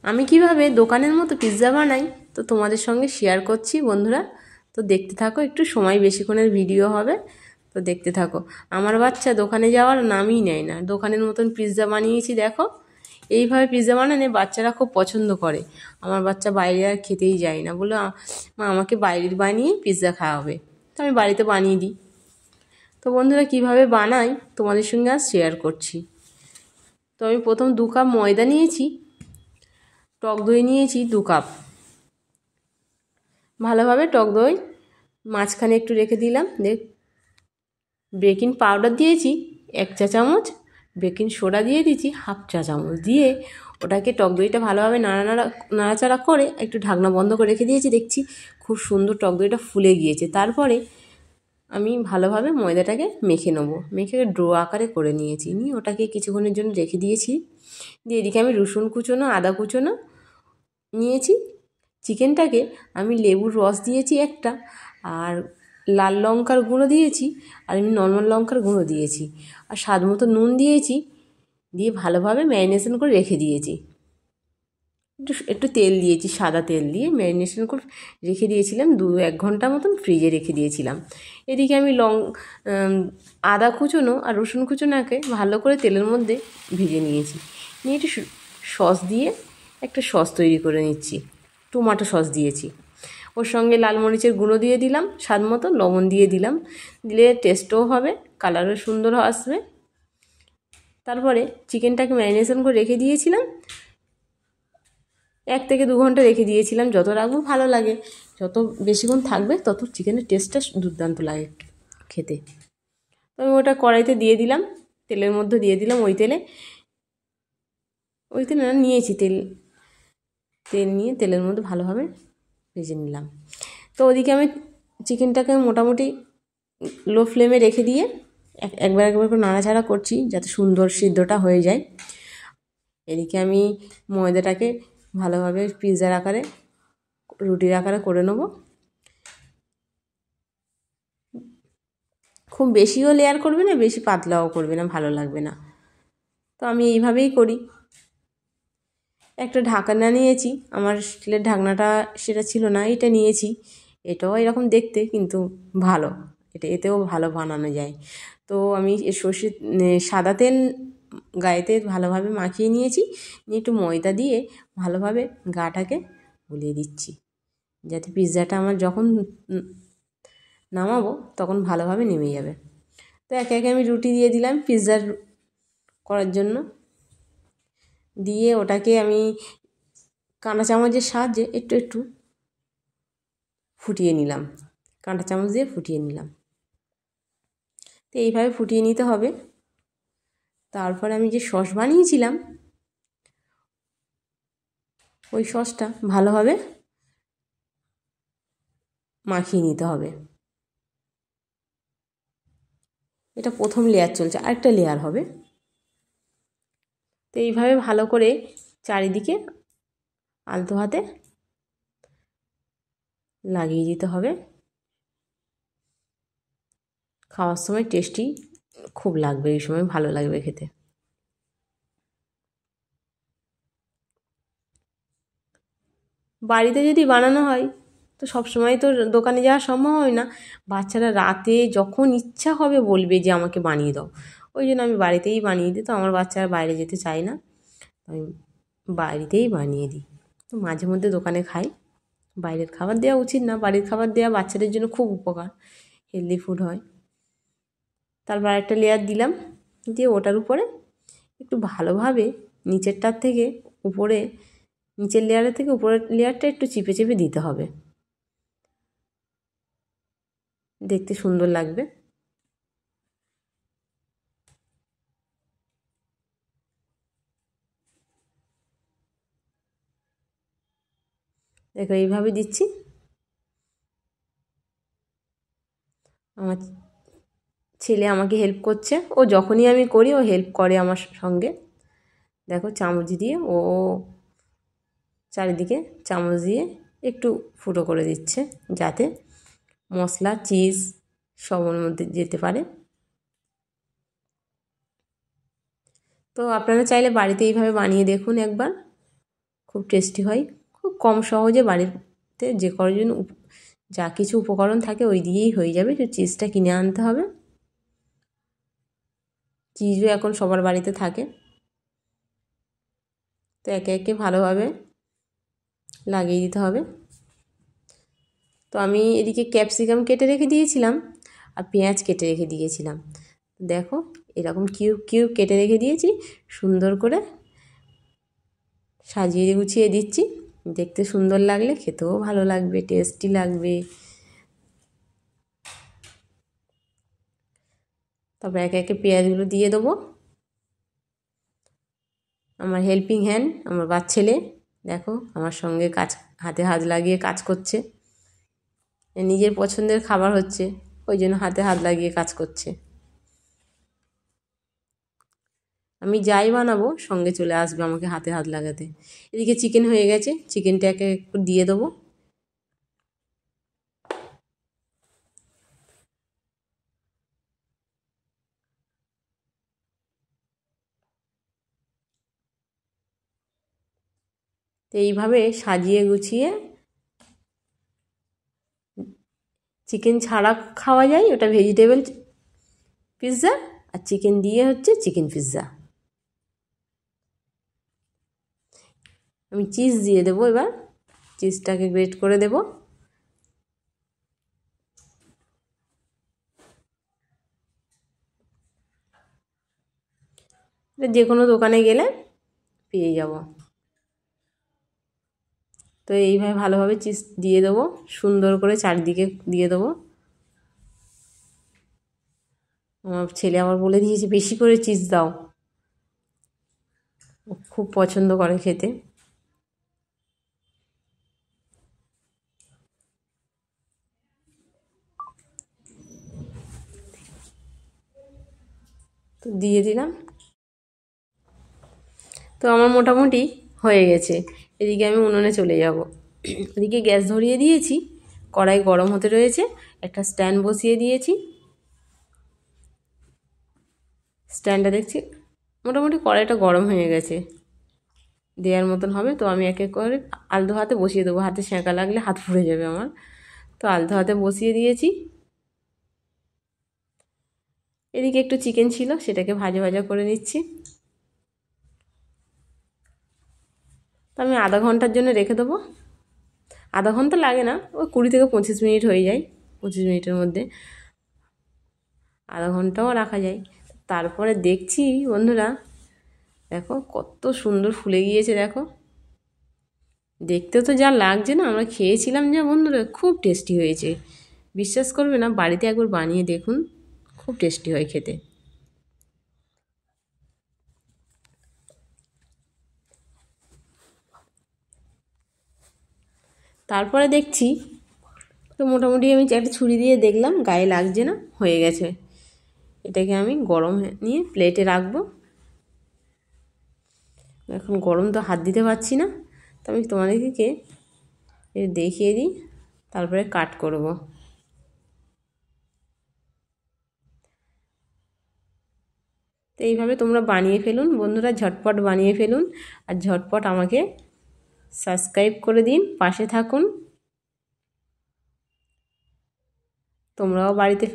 আমি কিভাবে দোকানের মতো পিৎজা বানাই তো তোমাদের সঙ্গে শেয়ার করছি বন্ধুরা। তো দেখতে থাকো, একটু সময় বেশিক্ষণের ভিডিও হবে, তো দেখতে থাকো। আমার বাচ্চা দোকানে যাওয়ার নামই নেয় না, দোকানের মতন পিৎজা বানিয়েছি দেখো। এইভাবে পিৎজা বানালে বাচ্চারা খুব পছন্দ করে। আমার বাচ্চা বাইরে আর খেতেই যায় না, বলে মা আমাকে বাইরের বানিয়ে পিৎজা খাওয়াবে, তো আমি বাড়িতে বানিয়ে দিই। তো বন্ধুরা কিভাবে বানাই তোমাদের সঙ্গে আজ শেয়ার করছি। তো আমি প্রথম 2 কাপ ময়দা নিয়েছি, টক দই নিয়েছি 2 কাপ। ভালোভাবে টক দই মাঝখানে একটু রেখে দিলাম। বেকিং পাউডার দিয়েছি 1 চা চামচ, বেকিং সোডা দিয়ে দিয়েছি 1/2 চা চামচ, দিয়ে ওটাকে টক দইটা ভালোভাবে নাড়াচাড়া করে একটু ঢাকনা বন্ধ করে রেখে দিয়েছি। দেখছি খুব সুন্দর টক দইটা ফুলে গিয়েছে। তারপরে আমি ভালোভাবে ময়দাটাকে মেখে নেবো, মেখে ডো আকারে করে নিয়েছি, নিয়ে ওটাকে কিছুক্ষণের জন্য রেখে দিয়েছি। দিয়ে এদিকে আমি রসুন কুচোনো, আদা কুচোনো নিয়েছি। চিকেনটাকে আমি লেবুর রস দিয়েছি একটা, আর লাল লঙ্কার গুঁড়ো দিয়েছি, আর আমি নর্মাল লঙ্কার গুঁড়ো দিয়েছি, আর স্বাদ মতো নুন দিয়েছি। দিয়ে ভালোভাবে ম্যারিনেশন করে রেখে দিয়েছি। একটু তেল দিয়েছি, সাদা তেল দিয়ে ম্যারিনেশন করে রেখে দিয়েছিলাম। 2-1 ঘন্টা মতন ফ্রিজে রেখে দিয়েছিলাম। এদিকে আমি আদা কুচোনো আর রসুন কুচোনোকে ভালো করে তেলের মধ্যে ভেজে নিয়েছি। নিয়ে একটু সস দিয়ে একটা সস তৈরি করে নিচ্ছি। টমেটো সস দিয়েছি, ওর সঙ্গে লাল মরিচের গুঁড়ো দিয়ে দিলাম, স্বাদ মতো লবণ দিয়ে দিলাম। দিলে টেস্টও হবে, কালারও সুন্দর আসবে। তারপরে চিকেনটাকে ম্যারিনেশন করে রেখে দিয়েছিলাম, 1 থেকে 2 ঘন্টা রেখে দিয়েছিলাম। যত রাখবো ভালো লাগে, যত বেশিক্ষণ থাকবে তত চিকেনের টেস্টটা দুর্দান্ত লাগে খেতে। তো আমি ওটা কড়াইতে দিয়ে দিলাম, তেলের মধ্যে দিয়ে দিলাম। ওই তেলে না নিয়েছি তেল নিয়ে তেলের মধ্যে ভালোভাবে ভেজে নিলাম। তো ওদিকে আমি চিকেনটাকে মোটামুটি লো ফ্লেমে রেখে দিয়ে একবার করে নাড়াচাড়া করছি যাতে সুন্দর সিদ্ধটা হয়ে যায়। এদিকে আমি ময়দাটাকে ভালোভাবে পিৎজার আকারে, রুটির আকারে করে নেব। খুব বেশিও লেয়ার করবে না, বেশি পাতলাও করবে না, ভালো লাগবে না। তো আমি এইভাবেই করি। একটা ঢাকনা নিয়েছি, আমার স্টিলের ঢাকনাটা সেটা ছিল না, এটা নিয়েছি। এটাও এরকম দেখতে, কিন্তু ভালো, এতেও ভালো বানানো যায়। তো আমি সাদা তেল গায়েতে ভালোভাবে মাখিয়ে নিয়েছি, নিয়ে একটু ময়দা দিয়ে ভালোভাবে গাটাকে বুলিয়ে দিচ্ছি, যাতে পিৎজাটা আমার যখন নামাবো তখন ভালোভাবে নেমে যাবে। তো একে একে আমি রুটি দিয়ে দিলাম পিৎজার করার জন্য। দিয়ে ওটাকে আমি কাঁটা চামচের সাহায্যে একটু একটু ফুটিয়ে নিলাম, কাঁটা চামচ দিয়ে ফুটিয়ে নিলাম। তো এইভাবে ফুটিয়ে নিতে হবে। তারপরে আমি যে সস বানিয়েছিলাম ওই সসটা ভালোভাবে মাখিয়ে নিতে হবে। এটা প্রথম লেয়ার চলছে, আরেকটা লেয়ার হবে। তো এইভাবে ভালো করে চারিদিকে আলতো হাতে লাগিয়ে দিতে হবে। খাওয়ার সময় টেস্টি খুব লাগবে, এই সময় ভালো লাগবে খেতে। বাড়িতে যদি বানানো হয় তো সবসময় তো দোকানে যাওয়া সম্ভব হয় না। বাচ্চারা রাতে যখন ইচ্ছা হবে বলবে যে আমাকে বানিয়ে দাও, ওই জন্য আমি বাড়িতেই বানিয়ে দিই। তো আমার বাচ্চারা বাইরে যেতে চায় না, আমি বাড়িতেই বানিয়ে দিই। তো মাঝে মধ্যে দোকানে খাই। বাইরের খাবার দেওয়া উচিত না, বাড়ির খাবার দেওয়া বাচ্চাদের জন্য খুব উপকার, হেলদি ফুড হয়। তারপর একটা লেয়ার দিলাম, দিয়ে ওটার উপরে একটু ভালোভাবে নিচেরটার থেকে উপরে, নিচের লেয়ারের থেকে উপরের লেয়ারটা একটু চিপে চিপে দিতে হবে, দেখতে সুন্দর লাগবে। দেখো এইভাবে দিচ্ছি। আমার ছেলে আমাকে হেল্প করছে, ও যখনই আমি করি ও হেল্প করে আমার সঙ্গে। দেখো চামচ দিয়ে ও চারিদিকে চামচ দিয়ে একটু ফুটো করে দিচ্ছে, যাতে মশলা চিজ সব ওর মধ্যে যেতে পারে। তো আপনারা চাইলে বাড়িতে এইভাবে বানিয়ে দেখুন একবার, খুব টেস্টি হয়। খুব কম সহজে বাড়িতে যে কজন যা কিছু উপকরণ থাকে ওই দিয়েই হয়ে যাবে। তো চিজটা কিনে আনতে হবে। চিজও এখন সবার বাড়িতে থাকে। তো একে একে ভালোভাবে লাগিয়ে দিতে হবে। তো আমি এদিকে ক্যাপসিকাম কেটে রেখে দিয়েছিলাম আর পেঁয়াজ কেটে রেখে দিয়েছিলাম। দেখো এরকম কিউব কিউব কেটে রেখে দিয়েছি, সুন্দর করে সাজিয়ে গুছিয়ে দিচ্ছি। দেখতে সুন্দর লাগলে খেতেও ভালো লাগবে, টেস্টি লাগবে। তারপর একে একে পেঁয়াজগুলো দিয়ে দেবো। আমার হেল্পিং হ্যান্ড আমার ছেলে দেখো আমার সঙ্গে হাতে হাত লাগিয়ে কাজ করছে। নিজের পছন্দের খাবার হচ্ছে, ওই জন্য হাতে হাত লাগিয়ে কাজ করছে। আমি যাই বানাবো সঙ্গে চলে আসবে আমাকে হাতে হাত লাগাতে। এদিকে চিকেন হয়ে গেছে, চিকেনটাকে একটু দিয়ে দেবো। তো এইভাবে সাজিয়ে গুছিয়ে, চিকেন ছাড়া খাওয়া যায়, ওটা ভেজিটেবল পিৎজা, আর চিকেন দিয়ে হচ্ছে চিকেন পিৎজা। আমি চিজ দিয়ে দেবো এবার, চিজটাকে গ্রেট করে দেবো। যে কোনো দোকানে গেলে পেয়ে যাব। তো এইভাবে ভালোভাবে চিজ দিয়ে দেবো, সুন্দর করে চারদিকে দিয়ে দেবো। আমার ছেলে আবার বলে দিয়েছে বেশি করে চিজ দাও, ও খুব পছন্দ করে খেতে। তো দিয়ে দিলাম। তো আমার মোটামুটি হয়ে গেছে। এদিকে আমি উনুনে চলে যাব। এদিকে গ্যাস ধরিয়ে দিয়েছি, কড়াই গরম হতে রয়েছে, একটা স্ট্যান্ড বসিয়ে দিয়েছি। স্ট্যান্ডটা দেখছি মোটামুটি কড়াইটা গরম হয়ে গেছে, দেওয়ার মতন হবে। তো আমি এক এক করে আলতো হাতে বসিয়ে দেবো, হাতে সেঁকা লাগলে হাত পুড়ে যাবে আমার। তো আলতো হাতে বসিয়ে দিয়েছি। এদিকে একটু চিকেন ছিল, সেটাকে ভাজা ভাজা করে নিচ্ছি। তো আমি আধা ঘন্টার জন্য রেখে দেবো। আধা ঘন্টা লাগে না, ওই 20 থেকে 25 মিনিট হয়ে যায়। 25 মিনিটের মধ্যে আধা ঘন্টাও রাখা যায়। তারপরে দেখছি বন্ধুরা, দেখো কত সুন্দর ফুলে গিয়েছে। দেখো দেখতে তো যা লাগছে না, আমরা খেয়েছিলাম যা বন্ধুরা, খুব টেস্টি হয়েছে। বিশ্বাস করবে না, বাড়িতে একবার বানিয়ে দেখুন, খুব টেস্টি হয় খেতে। তারপরে দেখছি তো মোটামুটি আমি একটা ছুরি দিয়ে দেখলাম গায়ে লাগছে না, হয়ে গেছে। এটাকে আমি গরম নিয়ে প্লেটে রাখবো। এখন গরম তো হাত দিতে পারছি না, তো আমি তোমাদেরকে দেখিয়ে দিই, তারপরে কাট করব। তো এইভাবে তোমরা বানিয়ে ফেলুন বন্ধুরা, ঝটপট বানিয়ে ফেলুন। আর ঝটপট আমাকে সাবস্ক্রাইব করে দিন, পাশে থাকুন। তোমরাও বাড়িতে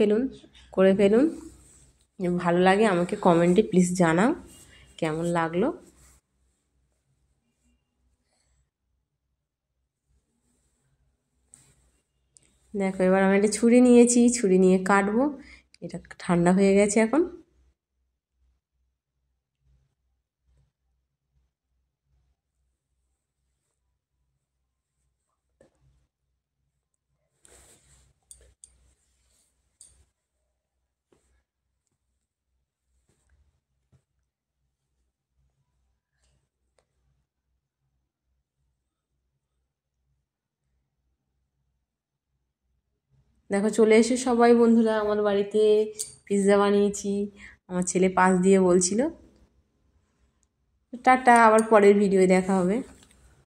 করে ফেলুন। ভালো লাগে আমাকে কমেন্টে প্লিজ জানাও কেমন লাগলো। দেখো এবার আমি একটা ছুরি নিয়েছি, ছুরি নিয়ে কাটবো। এটা ঠান্ডা হয়ে গেছে এখন। দেখো চলে এসে সবাই বন্ধুরা আমার বাড়িতে পিৎজা বানিয়েছি। আমার ছেলে পাশ দিয়ে বলছিল। টাটা, আবার পরের ভিডিও দেখা হবে।